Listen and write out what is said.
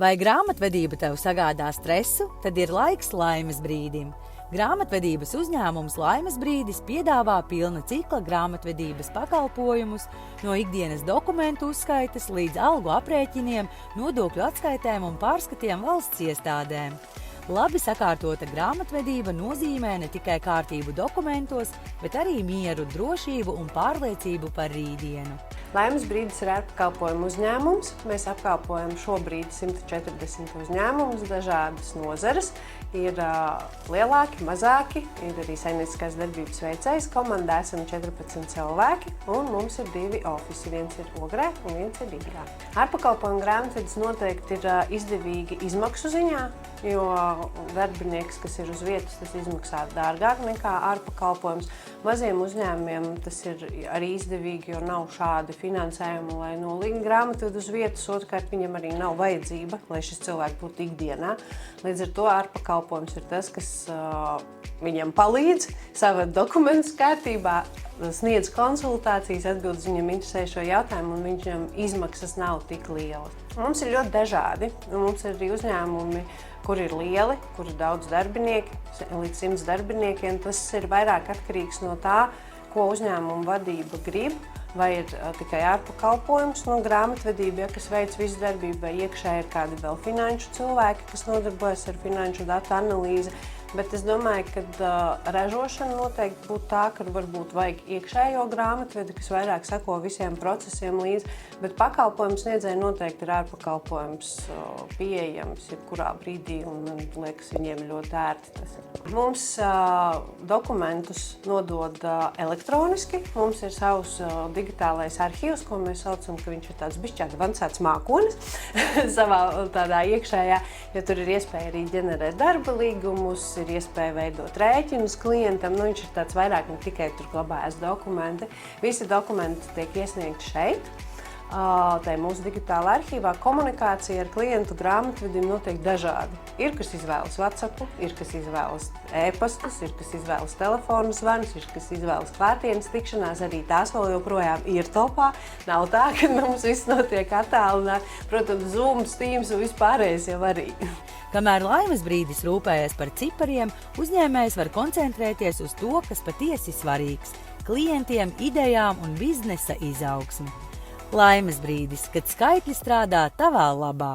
Vai grāmatvedība tev sagādā stresu, tad ir laiks laimes brīdim. Grāmatvedības uzņēmums Laimes brīdis piedāvā pilna cikla grāmatvedības pakalpojumus, no ikdienas dokumentu uzskaites līdz algu aprēķiniem, nodokļu atskaitēm un pārskatiem valsts iestādēm. Labi sakārtota grāmatvedība nozīmē ne tikai kārtību dokumentos, bet arī mieru, drošību un pārliecību par rītdienu. Laimes brīdis ir ārpakalpojumu uzņēmums. Mēs apkalpojam šobrīd 140 uzņēmumus, dažādas nozares. Ir lielāki, mazāki, ir arī saimnieciskās darbības veicējs. Komandā esam 14 cilvēki un mums ir 2 ofisi. Viens ir Ogrē un viens ir Rīgā. Ārpakalpojumu grāmatvedis noteikti ir izdevīgi izmaksu ziņā, jo darbinieks, kas ir uz vietas, tas izmaksā dārgāk nekā ārpakalpojums. Maziem uzņēmumiem tas ir arī izdevīgi, jo nav šādi finansējumi, lai nolīgtu grāmatvedu uz vietas. Otrkārt, viņam arī nav vajadzība, lai šis cilvēks būtu ikdienā. Līdz ar to ārpakalpojums ir tas, kas viņam palīdz savēt dokumentus kārtībā, sniedz konsultācijas, atbild uz viņam interesējošo jautājumu, un viņam izmaksas nav tik lielas. Mums ir ļoti dažādi. Mums ir arī uzņēmumi, kur ir lieli, kur ir daudz darbinieki, līdz 100 darbiniekiem. Tas ir vairāk atkarīgs no tā, ko uzņēmuma vadība grib. Vai ir tikai ārpakalpojums, grāmatvedība, kas veic visu darbību, vai iekšēji ir kādi vēl finanšu cilvēki, kas nodarbojas ar finanšu datu analīzi. Bet es domāju, ka ražošana noteikti būtu tā, ka varbūt vajag iekšējo grāmatvedi, kas vairāk sako visiem procesiem līdzi, bet pakalpojums sniedzēji noteikti ir ārpakalpojums pieejams jebkurā brīdī, un man liekas, viņiem ļoti ērti tas. Mums dokumentus nodod elektroniski, mums ir savs digitālais arhīvs, ko mēs saucam, ka viņš ir tāds bišķi advancēts mākonis savā tādā iekšējā, jo tur ir iespēja arī ģenerēt darba līgumus, ir iespēja veidot rēķinus klientam. Viņš ir tāds vairāk, ne tikai tur glabājas dokumenti. Visi dokumenti tiek iesniegti šeit. Tā ir mūsu digitāla arhīvā. Komunikācija ar klientu grāmatvedim notiek dažādi. Ir, kas izvēlas WhatsApp, ir, kas izvēlas e-pastus, ir, kas izvēlas telefonu zvanus, ir, kas izvēlas klātienes tikšanās. Arī tās vēl joprojām ir topā. Nav tā, ka mums viss notiek attālināt. Protams, Zoom, Teams un vispārējais jau arī. Kamēr Laimes brīdis rūpējas par cipariem, uzņēmējs var koncentrēties uz to, kas patiesi svarīgs – klientiem, idejām un biznesa izaugsmi. Laimes brīdis, kad skaitļi strādā tavā labā.